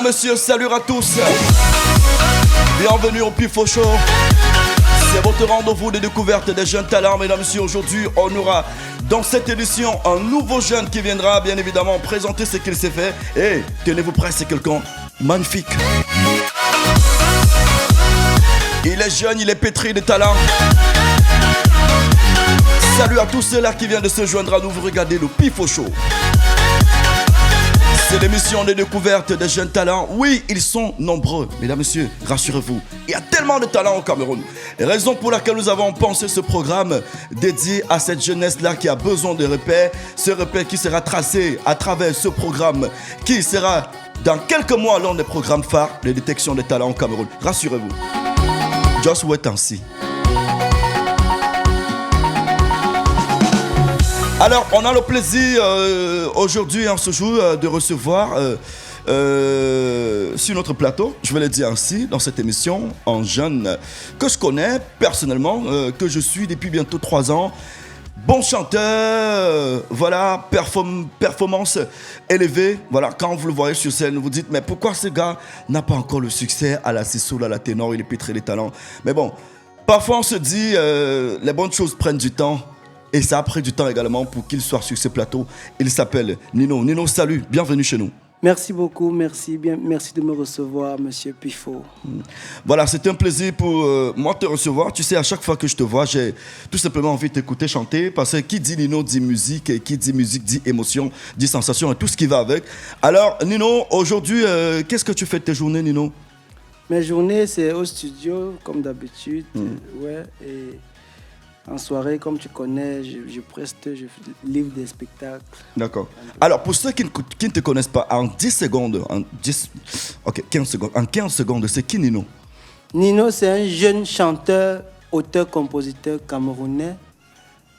Mesdames, messieurs, salut à tous. Bienvenue au Pifo Show. C'est votre rendez-vous de découverte des jeunes talents. Mesdames, messieurs, aujourd'hui, on aura dans cette édition un nouveau jeune qui viendra bien évidemment présenter ce qu'il sait faire. Et tenez-vous prêts, c'est quelqu'un magnifique. Il est jeune, il est pétri de talent. Salut à tous ceux-là qui viennent de se joindre à nous. Vous regardez le Pifo Show. C'est l'émission de découverte des jeunes talents. Oui, ils sont nombreux. Mesdames, messieurs, rassurez-vous, il y a tellement de talents au Cameroun. Raison pour laquelle nous avons pensé ce programme dédié à cette jeunesse-là qui a besoin de repères. Ce repère qui sera tracé à travers ce programme qui sera dans quelques mois l'un des programmes phares de détection des talents au Cameroun. Rassurez-vous. Just wait and see. Alors, on a le plaisir aujourd'hui, en ce jour, de recevoir sur notre plateau, je vais le dire ainsi, dans cette émission, un jeune que je connais personnellement, que je suis depuis bientôt 3 ans. Bon chanteur, voilà, performance élevée. Voilà, quand vous le voyez sur scène, vous dites, mais pourquoi ce gars n'a pas encore le succès à la Sissoul, à la ténor, il est pétré les talents. Mais bon, parfois on se dit, les bonnes choses prennent du temps. Et ça a pris du temps également pour qu'il soit sur ce plateau. Il s'appelle Nino. Nino, salut, bienvenue chez nous. Merci beaucoup, merci de me recevoir, monsieur Pifo. Voilà, c'est un plaisir pour moi de te recevoir. Tu sais, à chaque fois que je te vois, j'ai tout simplement envie de t'écouter chanter. Parce que qui dit Nino dit musique, et qui dit musique dit émotion, dit sensation et tout ce qui va avec. Alors, Nino, aujourd'hui, qu'est-ce que tu fais de tes journées, Nino? Mes journées, c'est au studio, comme d'habitude. Ouais, et en soirée, comme tu connais, je preste, je livre des spectacles. D'accord. Alors, pour ceux qui ne te connaissent pas, en 10 secondes, ok, 15 secondes, en 15 secondes, c'est qui Nino? Nino, c'est un jeune chanteur, auteur, compositeur camerounais.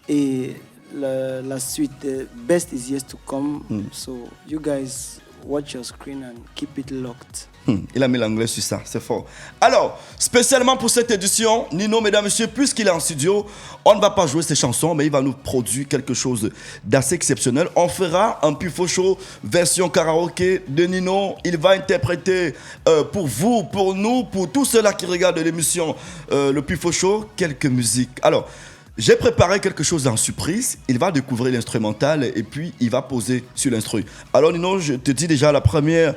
Et la suite, best is yet to come. So, you guys watch your screen and keep it locked. Il a mis l'anglais sur ça, c'est fort. Alors, spécialement pour cette édition, Nino, mesdames, messieurs, puisqu'il est en studio, on ne va pas jouer ses chansons, mais il va nous produire quelque chose d'assez exceptionnel. On fera un Pifo Show version karaoké de Nino. Il va interpréter pour vous, pour nous, pour tous ceux-là qui regardent l'émission le Pifo Show, quelques musiques. Alors, j'ai préparé quelque chose en surprise. Il va découvrir l'instrumental et puis il va poser sur l'instru. Alors Nino, je te dis déjà la première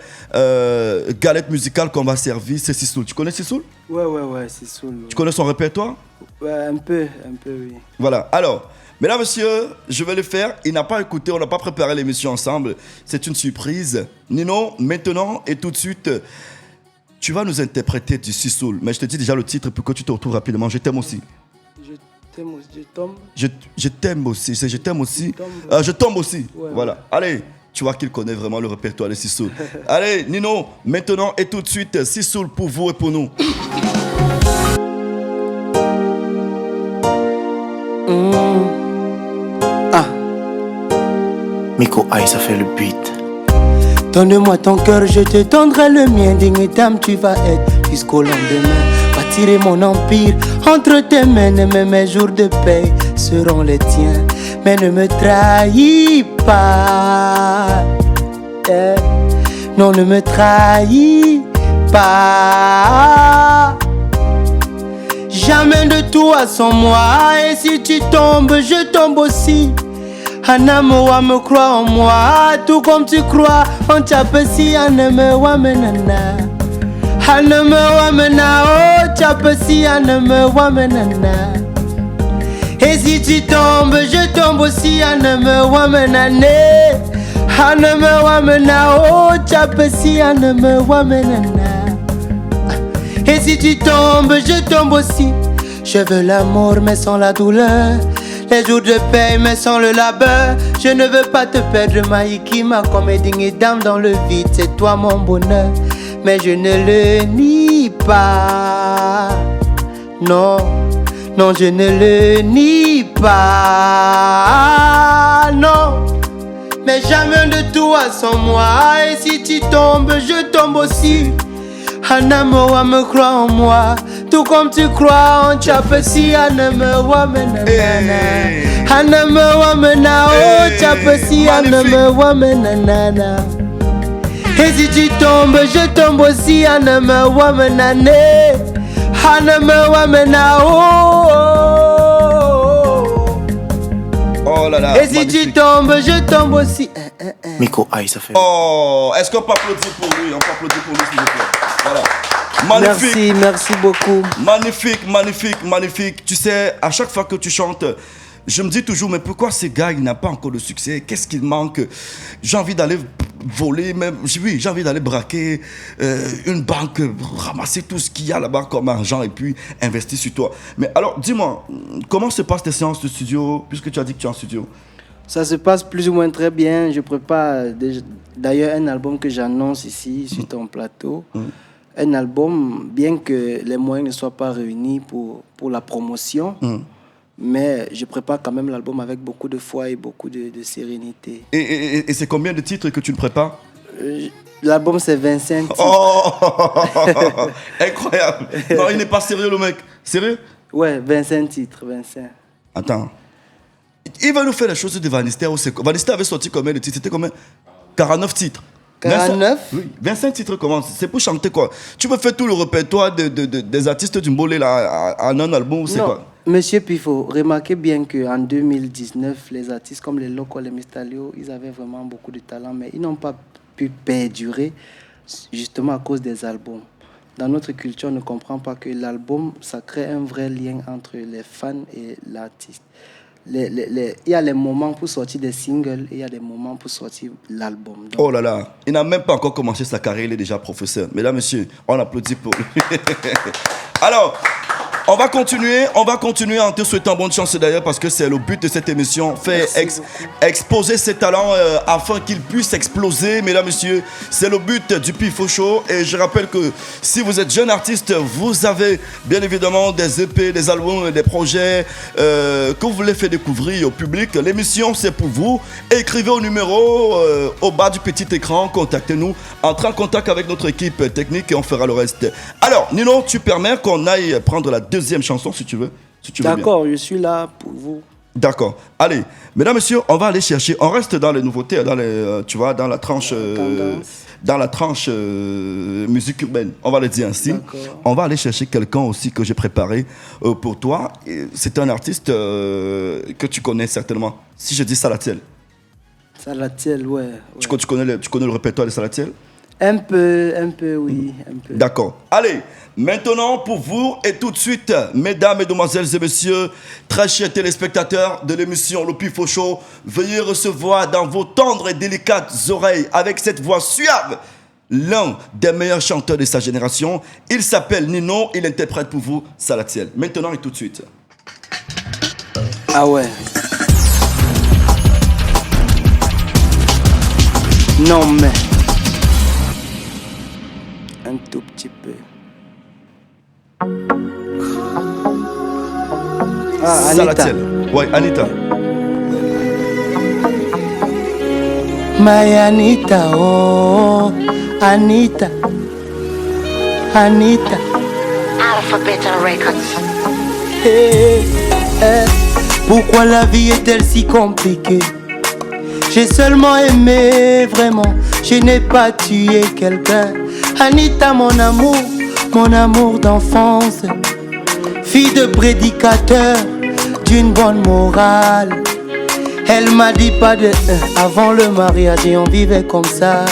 galette musicale qu'on va servir, c'est Sissoul. Tu connais Sissoul? Ouais, Sissoul. Tu connais son répertoire? Ouais, un peu, oui. Voilà, alors, mesdames, messieurs, je vais le faire. Il n'a pas écouté, on n'a pas préparé l'émission ensemble. C'est une surprise. Nino, maintenant et tout de suite, tu vas nous interpréter du Sissoul. Mais je te dis déjà le titre pour que tu te retrouves rapidement. Je t'aime aussi. Je t'aime aussi. C'est je t'aime aussi. Je tombe aussi. Ouais, voilà. Ouais. Allez, tu vois qu'il connaît vraiment le répertoire de Sissoul. Allez, Nino, maintenant et tout de suite, Sissoul pour vous et pour nous. Miko Aïe, ça fait le beat. Donne-moi ton cœur, je te donnerai le mien. Digne dame, tu vas être jusqu'au lendemain. Bâtirai mon empire entre tes mains. Mes jours de paix seront les tiens. Mais ne me trahis pas. Non, ne me trahis pas. Jamais de toi sans moi. Et si tu tombes, je tombe aussi. Anamoa me croit en moi, tout comme tu crois en Tchapesi. Anamewa menana, Anamewa mena, oh Tchapesi, Anamewa menana. Et si tu tombes, je tombe aussi. Anamewa menane, Anamewa mena, oh Tchapesi, Anamewa menana. Et si tu tombes, je tombe aussi. Je veux l'amour mais sans la douleur. Les jours de paix mais sans le labeur. Je ne veux pas te perdre, Maïkima, comme digne dame dans le vide. C'est toi mon bonheur, mais je ne le nie pas. Non, non, je ne le nie pas. Non, mais jamais de toi sans moi. Et si tu tombes, je tombe aussi. Anamoa me croit en moi, tout comme tu crois en Tchapesi. Anamewa menana, Anamewa mena, oh Tchapesi, Anamewa menana. Et si tu tombes, je tombe aussi. Hanama wamenane, hanama wamenao. Oh là là. Et si tu tombes, je tombe aussi. Miko Aïe, ça fait. Oh, est-ce qu'on peut applaudir pour lui? On peut applaudir pour lui, s'il vous plaît. Voilà. Magnifique. Merci beaucoup. Magnifique. Tu sais, à chaque fois que tu chantes, je me dis toujours, mais pourquoi ce gars, il n'a pas encore de succès? Qu'est-ce qu'il manque? J'ai envie d'aller voler, même, oui, j'ai envie d'aller braquer une banque, ramasser tout ce qu'il y a là-bas comme argent et puis investir sur toi. Mais alors, dis-moi, comment se passent tes séances de studio, puisque tu as dit que tu es en studio? Ça se passe plus ou moins très bien. Je prépare d'ailleurs un album que j'annonce ici sur ton plateau. Un album, bien que les moyens ne soient pas réunis pour la promotion, mais je prépare quand même l'album avec beaucoup de foi et beaucoup de sérénité. Et c'est combien de titres que tu le prépares? L'album, c'est 25 titres. Oh incroyable. Non, il n'est pas sérieux, le mec. Sérieux? Ouais, 25 titres, 25. Attends. Il va nous faire les choses de Vanister. Vanister avait sorti combien de titres? C'était combien? 49 titres. 49? Oui, 25 titres comment? C'est pour chanter quoi? Tu me fais tout le répertoire des artistes du Mbolé là en un album ou c'est quoi? Monsieur Pifo, remarquez bien qu'en 2019, les artistes comme les Locos, les Mistalio, ils avaient vraiment beaucoup de talent, mais ils n'ont pas pu perdurer justement à cause des albums. Dans notre culture, on ne comprend pas que l'album, ça crée un vrai lien entre les fans et l'artiste. Il y a les moments pour sortir des singles et il y a des moments pour sortir l'album. Donc... Oh là là, il n'a même pas encore commencé sa carrière, il est déjà professeur. Mesdames, messieurs, on applaudit pour lui. Alors, on va continuer en te souhaitant bonne chance d'ailleurs parce que c'est le but de cette émission, faire exposer ses talents afin qu'ils puissent exploser. Mesdames, messieurs, c'est le but du Pifo Show. Et je rappelle que si vous êtes jeune artiste, vous avez bien évidemment des EP, des albums, des projets que vous voulez faire découvrir au public. L'émission, c'est pour vous. Écrivez au numéro au bas du petit écran, contactez-nous, entrez en contact avec notre équipe technique et on fera le reste. Alors, Nino, tu permets qu'on aille prendre la deuxième chanson si tu veux. D'accord, je suis là pour vous. D'accord. Allez, mesdames, messieurs, on va aller chercher. On reste dans les nouveautés, tu vois, dans la tranche, musique urbaine. On va le dire ainsi. D'accord. On va aller chercher quelqu'un aussi que j'ai préparé pour toi. C'est un artiste que tu connais certainement. Si je dis Salatiel. Salatiel, ouais. Tu connais le répertoire de Salatiel? Un peu, oui. Un peu. D'accord. Allez, maintenant pour vous et tout de suite, mesdames, mesdemoiselles et messieurs, très chers téléspectateurs de l'émission Le Pifo Show, veuillez recevoir dans vos tendres et délicates oreilles, avec cette voix suave, l'un des meilleurs chanteurs de sa génération. Il s'appelle Nino, il interprète pour vous Salatiel. Maintenant et tout de suite. Ah ouais. Non mais... un tout petit peu. Ah, Anita. Salatiel. Ouais, Anita. My Anita, oh, Anita. Anita. Alphabet Records. Hey, hey. Pourquoi la vie est-elle si compliquée? J'ai seulement aimé, vraiment. Je n'ai pas tué quelqu'un. Anita, mon amour d'enfance. Fille de prédicateur, d'une bonne morale. Elle m'a dit pas de avant le mariage et on vivait comme ça.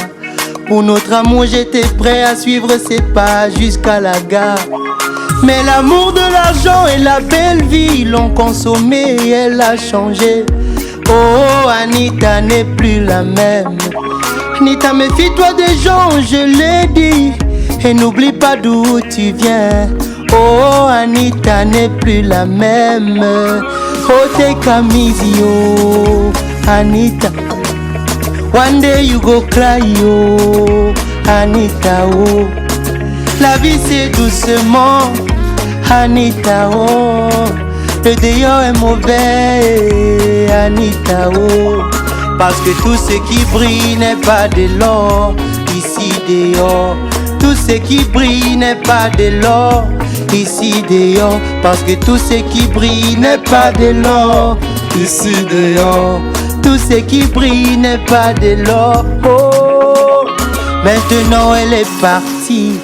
Pour notre amour, j'étais prêt à suivre ses pas jusqu'à la gare. Mais l'amour de l'argent et la belle vie l'ont consommé et elle a changé. Oh, Anita n'est plus la même. Anita, méfie-toi des gens, je l'ai dit. Et n'oublie pas d'où tu viens. Oh, Anita n'est plus la même. Oh, t'es Camizio, Anita. One day you go cry, oh, Anita, oh. La vie c'est doucement, Anita, oh. Le dehors est mauvais, Anita, oh. Parce que tout ce qui brille n'est pas de l'or, ici dehors. Tout ce qui brille n'est pas de l'or, ici dehors. Parce que tout ce qui brille n'est pas de l'or, ici dehors. Tout ce qui brille n'est pas de l'or, oh. Maintenant elle est partie,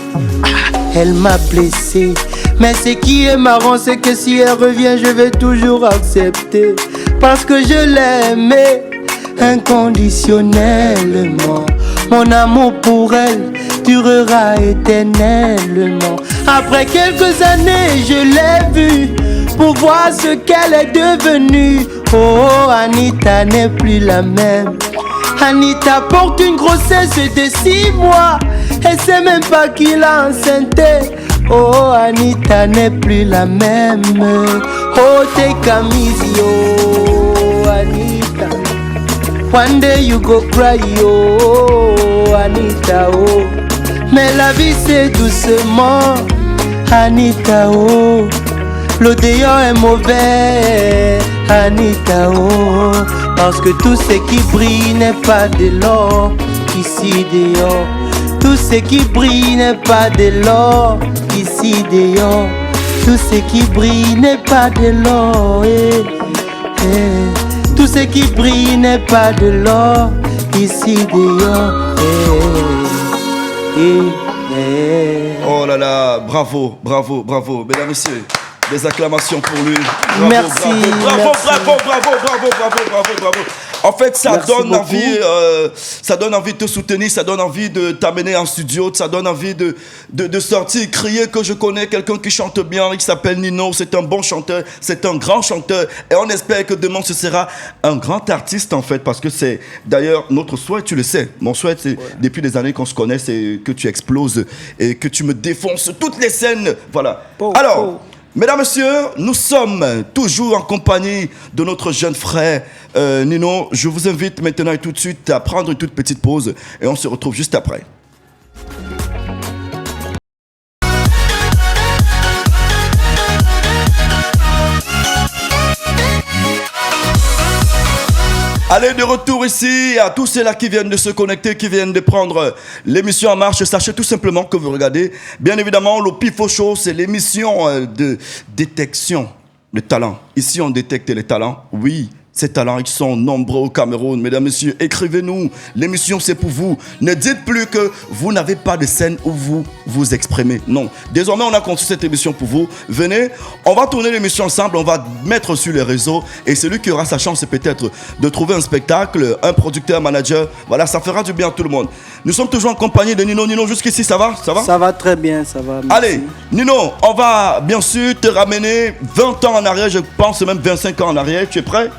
elle m'a blessé. Mais ce qui est marrant, c'est que si elle revient, je vais toujours accepter. Parce que je l'aimais inconditionnellement. Mon amour pour elle durera éternellement. Après quelques années, je l'ai vue pour voir ce qu'elle est devenue. Oh, Anita n'est plus la même. Anita porte une grossesse de 6 mois. Elle sait même pas qui l'a enceinté. Oh, Anita n'est plus la même. Oh, take a easy, oh, Anita. One day you go cry, oh, Anita, oh. Mais la vie c'est doucement, Anita, oh. L'odeur est mauvais, Anita, oh. Parce que tout ce qui brille n'est pas de l'or, ici dehors. Tout ce qui brille n'est pas de l'or, ici dehors. Tout ce qui brille n'est pas de l'or, eh, eh. Tout ce qui brille n'est pas de l'or, ici dehors, eh, eh, eh. Oh là là, bravo, bravo, bravo. Mesdames, messieurs, des acclamations pour lui. Bravo, Merci, bravo, merci. bravo. En fait, ça Merci donne beaucoup. envie, ça donne envie de te soutenir, ça donne envie de t'amener en studio, ça donne envie de sortir, crier que je connais quelqu'un qui chante bien, qui s'appelle Nino. C'est un bon chanteur, c'est un grand chanteur, et on espère que demain ce sera un grand artiste en fait, parce que c'est d'ailleurs notre souhait, tu le sais. Mon souhait, c'est depuis des années qu'on se connaît, c'est que tu exploses et que tu me défonces toutes les scènes. Voilà. Alors. Mesdames, Messieurs, nous sommes toujours en compagnie de notre jeune frère Nino. Je vous invite maintenant et tout de suite à prendre une toute petite pause et on se retrouve juste après. Allez, de retour ici à tous ceux-là qui viennent de se connecter, qui viennent de prendre l'émission en marche. Sachez tout simplement que vous regardez, bien évidemment, le Pifo Show, c'est l'émission de détection de talents. Ici, on détecte les talents. Oui, ces talents, ils sont nombreux au Cameroun. Mesdames, Messieurs, écrivez-nous. L'émission, c'est pour vous. Ne dites plus que vous n'avez pas de scène où vous vous exprimez. Non. Désormais, on a conçu cette émission pour vous. Venez, on va tourner l'émission ensemble. On va mettre sur les réseaux. Et celui qui aura sa chance, c'est peut-être de trouver un spectacle, un producteur, un manager. Voilà, ça fera du bien à tout le monde. Nous sommes toujours en compagnie de Nino. Nino, jusqu'ici, ça va? Ça va? Ça va très bien, ça va. Merci. Allez, Nino, on va bien sûr te ramener 20 ans en arrière. Je pense même 25 ans en arrière. Tu es prêt?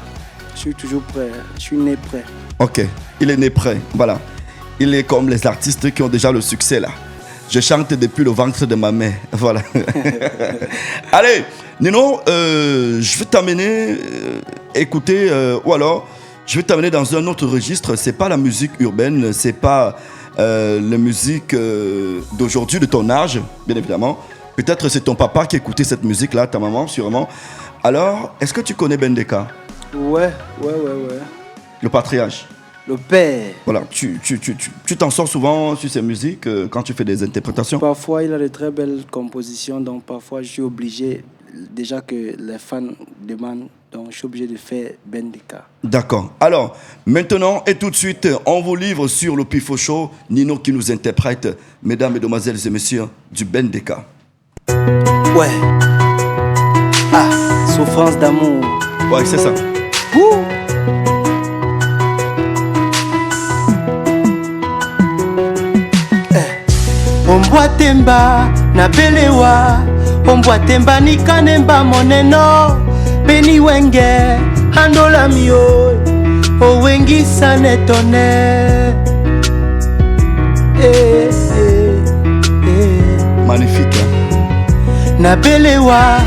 Je suis toujours prêt, je suis né prêt. Ok, il est né prêt, voilà. Il est comme les artistes qui ont déjà le succès là. Je chante depuis le ventre de ma mère, voilà. Allez, Nino, je vais t'amener écouter, ou alors je vais t'amener dans un autre registre. C'est pas la musique urbaine, c'est pas la musique d'aujourd'hui, de ton âge, bien évidemment. Peut-être c'est ton papa qui écoutait cette musique là, ta maman sûrement. Alors, est-ce que tu connais Bendeka? Ouais. Le patriarche. Le père. Voilà, tu t'en sors souvent sur ces musiques quand tu fais des interprétations? Parfois, il a de très belles compositions, donc parfois, je suis obligé, déjà que les fans demandent, donc je suis obligé de faire Bendeka. D'accord. Alors, maintenant et tout de suite, on vous livre sur le Pifo Show, Nino qui nous interprète, mesdames, mesdemoiselles et messieurs, du Bendeka. Ouais. Ah, souffrance d'amour. Ouais, c'est ça. Ouh. Ombwatemba na belewa, ombwatemba nikanemba moneno, beni wenge handola mio, owengi sanetone. Magnifique, hein? Na belewa,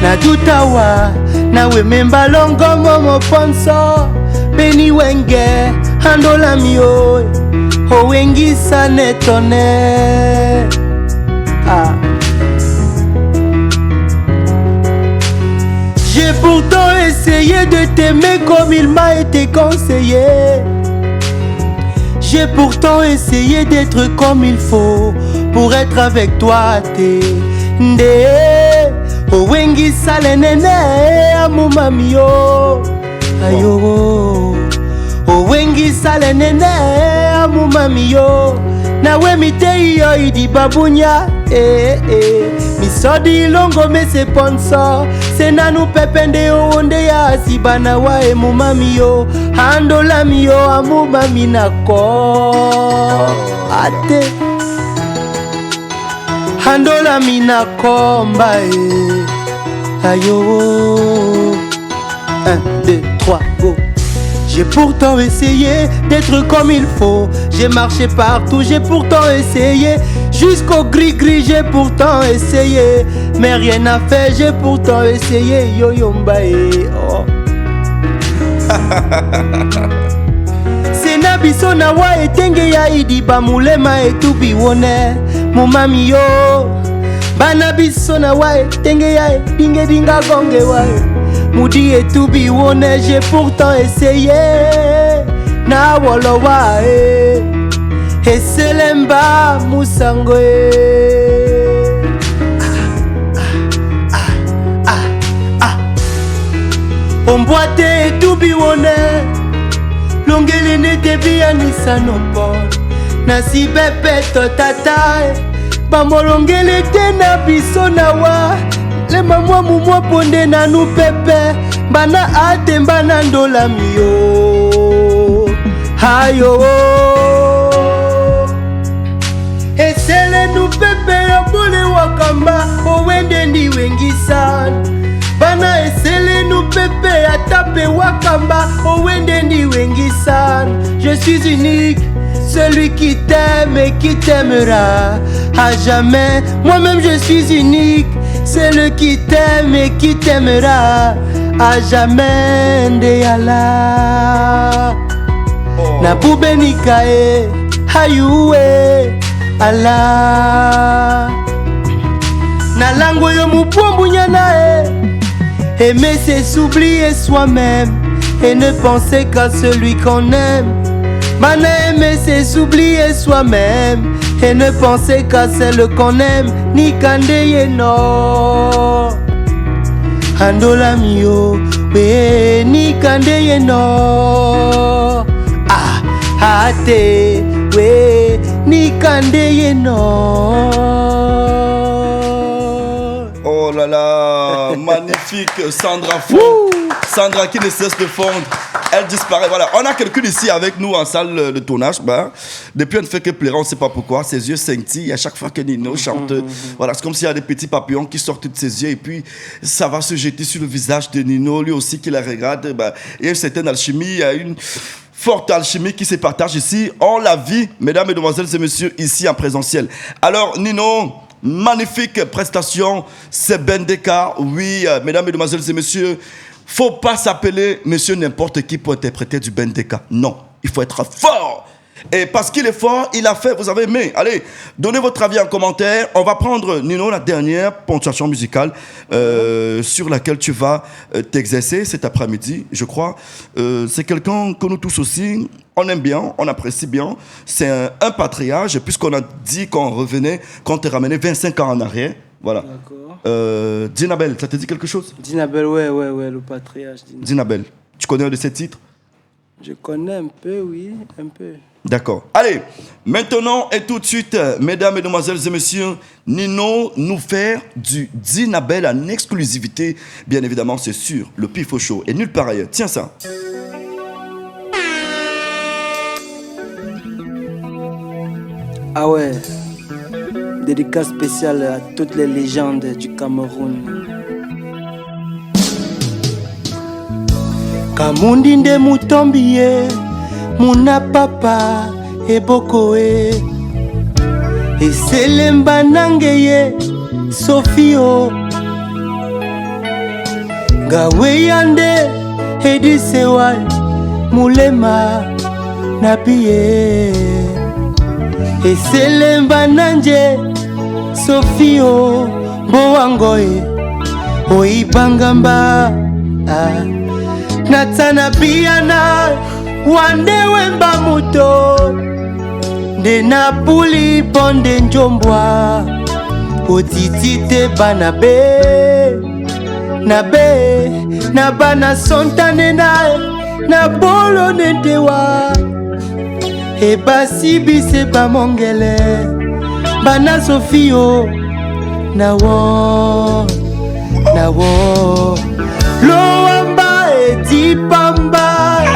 na dutawa, na wememba longo momo ponso, beni wenge handola mio, owengi sanetone. Ah. J'ai pourtant essayé de t'aimer comme il m'a été conseillé. J'ai pourtant essayé d'être comme il faut pour être avec toi. Owengi salenene amumamio. Ayo. Owengi salenene amumamio. nawe mitei yo idi babunya misodi longo mese sponsor senanu pepende yo onde ya asibana wa emumami yo handolami yo amumami nako ate handolami nako mbae ayo 1, 2, 3, go. J'ai pourtant essayé d'être comme il faut. J'ai marché partout, j'ai pourtant essayé. Jusqu'au gris-gris, j'ai pourtant essayé. Mais rien n'a fait, j'ai pourtant essayé. Yo yo mbae, oh. Sena biso na wa etenge ya idi bamulema etubi wone. Mumami yo. Bana biso na wa etenge ya dinge dinga gonge wa. Moudi et tout biwone, j'ai pourtant essayé. Na wolowa et selemba musango On boite et tout biwone. Longele ne te bianisa no pon. Na si bepe to tata. Bamolongele te na biso na wa. Le mamwa mumwa ponde na nu pepe bana ate bana ndola miyo hayo esele nu pepe ya bole wakamba owende ndi wengisan bana esele nu pepe ya tape wakamba owende ndi wengisan je suis unique celui qui t'aime et qui t'aimera à jamais moi-même je suis unique. C'est le qui t'aime et qui t'aimera à jamais ndeyala na bubenika hayue ala na lango yo mupombu nyana aimer c'est s'oublier soi-même et ne penser qu'à celui qu'on aime. Mana aimer c'est s'oublier soi-même et ne penser qu'à celle qu'on aime. Ni kandeye no Andola mio we ni kandeye no ate we ni kandeye no. Oh là là, magnifique Sandra Fond. Sandra qui ne cesse de fondre. Elle disparaît. Voilà, on a quelqu'un ici avec nous en salle de tournage. Ben, depuis, on ne fait que pleurer, on ne sait pas pourquoi. Ses yeux scintillent à chaque fois que Nino chante. Voilà, c'est comme s'il y a des petits papillons qui sortent de ses yeux et puis ça va se jeter sur le visage de Nino, lui aussi qui la regarde. Ben, il y a une certaine alchimie, il y a une forte alchimie qui se partage ici. On la vit, mesdames, mesdemoiselles et messieurs, ici en présentiel. Alors, Nino, magnifique prestation, c'est Bendeka. Oui, mesdames, mesdemoiselles et messieurs, faut pas s'appeler monsieur n'importe qui pour interpréter du Bendeka. Non, il faut être fort. Et parce qu'il est fort, il a fait, vous avez aimé. Allez, donnez votre avis en commentaire. On va prendre, Nino, la dernière ponctuation musicale sur laquelle tu vas t'exercer cet après-midi, je crois. C'est quelqu'un que nous tous aussi, on aime bien, on apprécie bien. C'est un patriarche, puisqu'on a dit qu'on revenait, qu'on te ramenait 25 ans en arrière. Voilà. D'accord. Dinabel, ça te dit quelque chose? Dinabel, ouais, le patriarche. Dinabel, tu connais un de ces titres? Je connais un peu, oui, un peu. D'accord. Allez, maintenant et tout de suite, mesdames, mesdemoiselles et messieurs, Nino nous fait du Dinabel en exclusivité. Bien évidemment, c'est sur le Pifo Show et nulle part ailleurs. Tiens ça. Ah ouais. Dédicace spéciale à toutes les légendes du Cameroun. Kamundi nde mutombi ye muna papa eboko e eselemba nange ye Sofio gawe yande edisewa mulema nabiye eselemba nanje Sofio bowangoe oibangamba Natana biana wande wemba muto nde napuli bonde njombwa otitite bana be na bana sontane na bolo nendewa Et basibi se bamongele bana Sofio nawo loamba eti pamba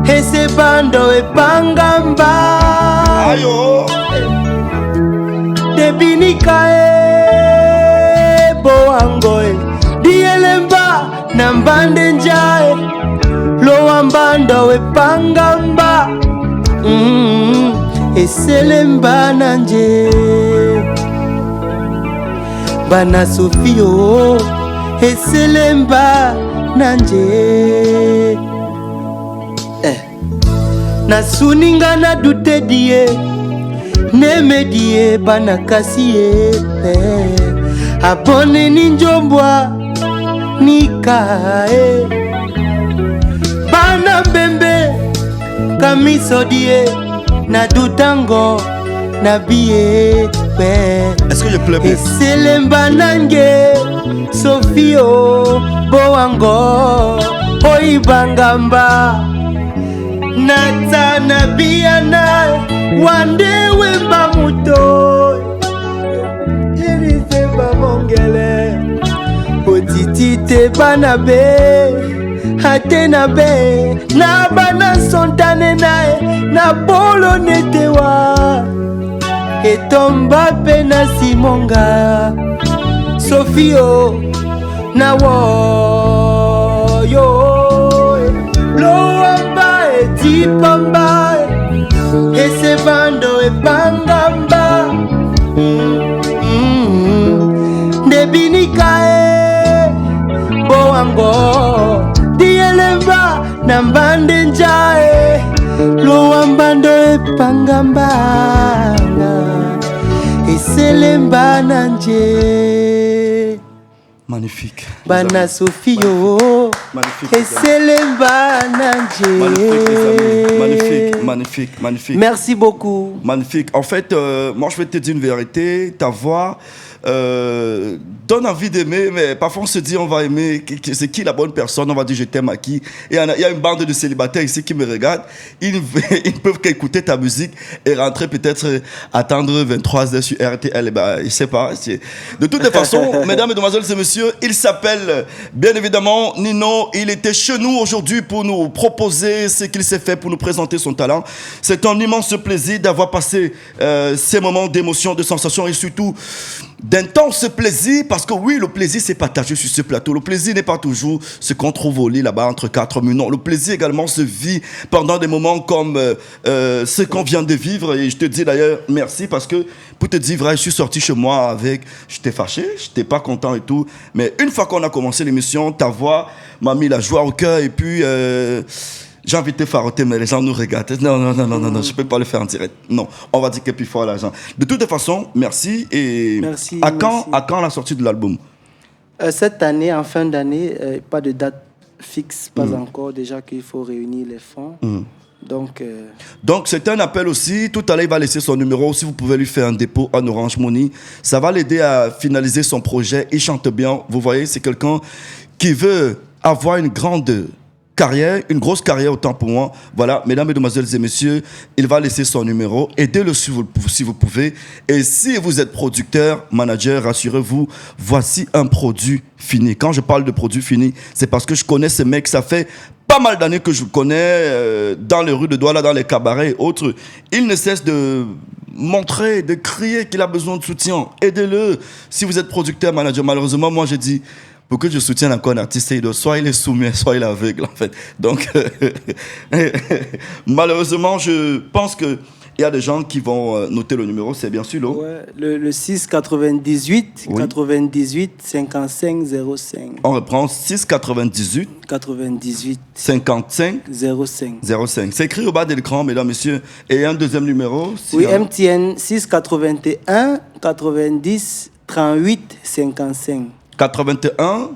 ese bando epangamba Ayo debinika boango dielemba nambande njae loamba ndo epangamba eselemba nanje bana Sofio eselemba nanje nasuninga na dute die neme die bana kasie abone ninjombwa nikae bana mbembe kamiso die na dutango na bie est-ce que je plais bien? eselemba nange Sofio boango oibangamba nata na biana wande wemba muto irise bamongele otitite bana be atena be na bana sontane nae na bolo netewa etomba pe na simonga Sofio na wo yo loamba eti pamba ese bando epangamba debinika boango dielemba na mbande njae loamba ndo epangamba eselemba nanje Magnifique. bana Sofio eselemba nanje Magnifique. Merci beaucoup. Magnifique. En fait, moi je vais te dire une vérité. Ta voix donne envie d'aimer, mais parfois on se dit on va aimer. C'est qui la bonne personne? On va dire je t'aime à qui? Et il y a une bande de célibataires ici qui me regardent. Ils ne peuvent qu'écouter ta musique et rentrer peut-être attendre 23h sur RTL. Ben, je ne sais pas. De toutes les façons, mesdames, mesdemoiselles et messieurs, il s'appelle bien évidemment Nino. Il était chez nous aujourd'hui pour nous proposer ce qu'il s'est fait, pour nous présenter son talent. C'est un immense plaisir d'avoir passé ces moments d'émotion, de sensation et surtout d'intense plaisir, parce que oui, le plaisir c'est partagé sur ce plateau. Le plaisir n'est pas toujours ce qu'on trouve au lit là-bas entre quatre murs. Non, le plaisir également se vit pendant des moments comme ce qu'on vient de vivre. Et je te dis d'ailleurs merci, parce que pour te dire vrai, je suis sorti chez moi avec, j'étais fâché, j'étais pas content et tout, mais une fois qu'on a commencé l'émission, ta voix m'a mis la joie au cœur. Et puis j'ai envie de te faroter, mais les gens nous regardent. Non, je peux pas le faire en direct. Non, on va dire que plus fort l'argent. De toute façon, merci. Et merci, à quand la sortie de l'album? Cette année, en fin d'année, pas de date fixe, pas encore. Déjà qu'il faut réunir les fonds. Donc c'est un appel aussi. Tout à l'heure, il va laisser son numéro. Si vous pouvez lui faire un dépôt en Orange Money, ça va l'aider à finaliser son projet. Il chante bien. Vous voyez, c'est quelqu'un qui veut avoir une grande carrière, une grosse carrière autant pour moi. Voilà, mesdames, mesdemoiselles et messieurs, il va laisser son numéro. Aidez-le si vous pouvez. Et si vous êtes producteur, manager, rassurez-vous, voici un produit fini. Quand je parle de produit fini, c'est parce que je connais ce mec. Ça fait pas mal d'années que je le connais dans les rues de Douala, dans les cabarets et autres. Il ne cesse de montrer, de crier qu'il a besoin de soutien. Aidez-le. Si vous êtes producteur, manager, malheureusement, moi, j'ai dit, pour que je soutienne encore un artiste, soit il est soumis, soit il est aveugle, en fait. Donc, malheureusement, je pense qu'il y a des gens qui vont noter le numéro, c'est bien sûr là. Ouais, le 6 98 98 55 05. On reprend 6 98 55 05. C'est écrit au bas de l'écran, mesdames, messieurs. Et un deuxième numéro. Oui, MTN 6 81 90 38 55. 81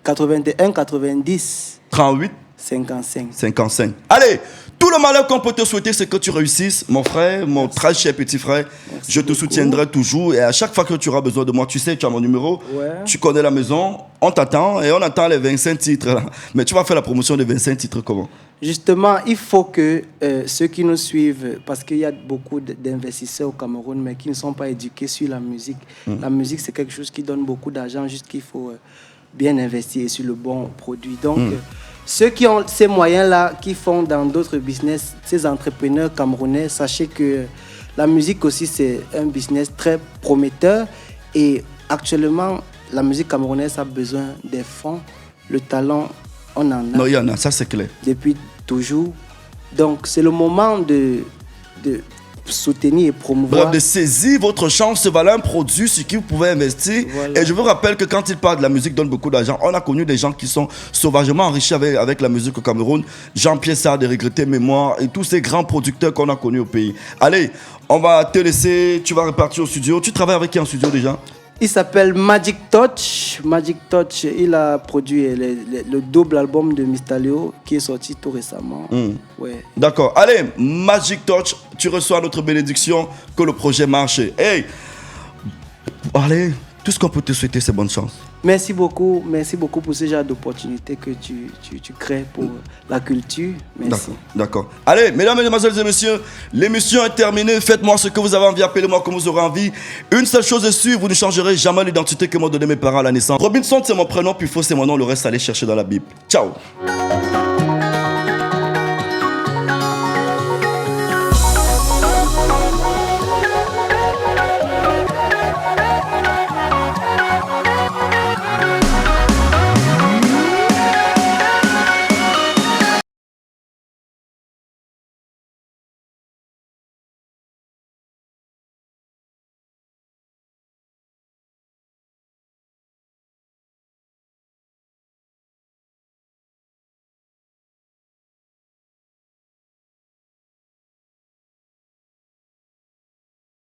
90 38 55. Allez, tout le malheur qu'on peut te souhaiter, c'est que tu réussisses, mon frère, mon très cher petit frère. Merci je te beaucoup. soutiendrai toujours. Et à chaque fois que tu auras besoin de moi, tu sais, tu as mon numéro. Ouais. Tu connais la maison. On t'attend et on attend les 25 titres là. Mais tu vas faire la promotion des 25 titres comment? Justement, il faut que ceux qui nous suivent, parce qu'il y a beaucoup d'investisseurs au Cameroun, mais qui ne sont pas éduqués sur la musique. La musique, c'est quelque chose qui donne beaucoup d'argent, juste qu'il faut bien investir sur le bon produit. Donc, ceux qui ont ces moyens-là, qui font dans d'autres business, ces entrepreneurs camerounais, sachez que la musique aussi, c'est un business très prometteur. Et actuellement, la musique camerounaise a besoin des fonds. Le talent, on en a. Non, il y en a, ça c'est clair. Depuis toujours. Donc, c'est le moment de soutenir et promouvoir. Bref, de saisir votre chance, voilà un produit sur qui vous pouvez investir. Voilà. Et je vous rappelle que quand il parle de la musique donne beaucoup d'argent, on a connu des gens qui sont sauvagement enrichis avec la musique au Cameroun. Jean-Pierre Sarr de Regretter Mémoire et tous ces grands producteurs qu'on a connus au pays. Allez, on va te laisser, tu vas repartir au studio. Tu travailles avec qui en studio déjà? Il s'appelle Magic Touch. Magic Touch, il a produit le double album de Mistaleo qui est sorti tout récemment. Ouais. D'accord. Allez, Magic Touch, tu reçois notre bénédiction que le projet marche. Hey, allez, tout ce qu'on peut te souhaiter, c'est bonne chance. Merci beaucoup pour ce genre d'opportunité que tu crées pour la culture. Merci. D'accord. Allez, mesdames, mesdemoiselles et messieurs, l'émission est terminée. Faites-moi ce que vous avez envie, appelez-moi comme vous aurez envie. Une seule chose est sûre, vous ne changerez jamais l'identité que m'ont donné mes parents à la naissance. Robinson, c'est mon prénom, puis Faux, c'est mon nom. Le reste, allez chercher dans la Bible. Ciao.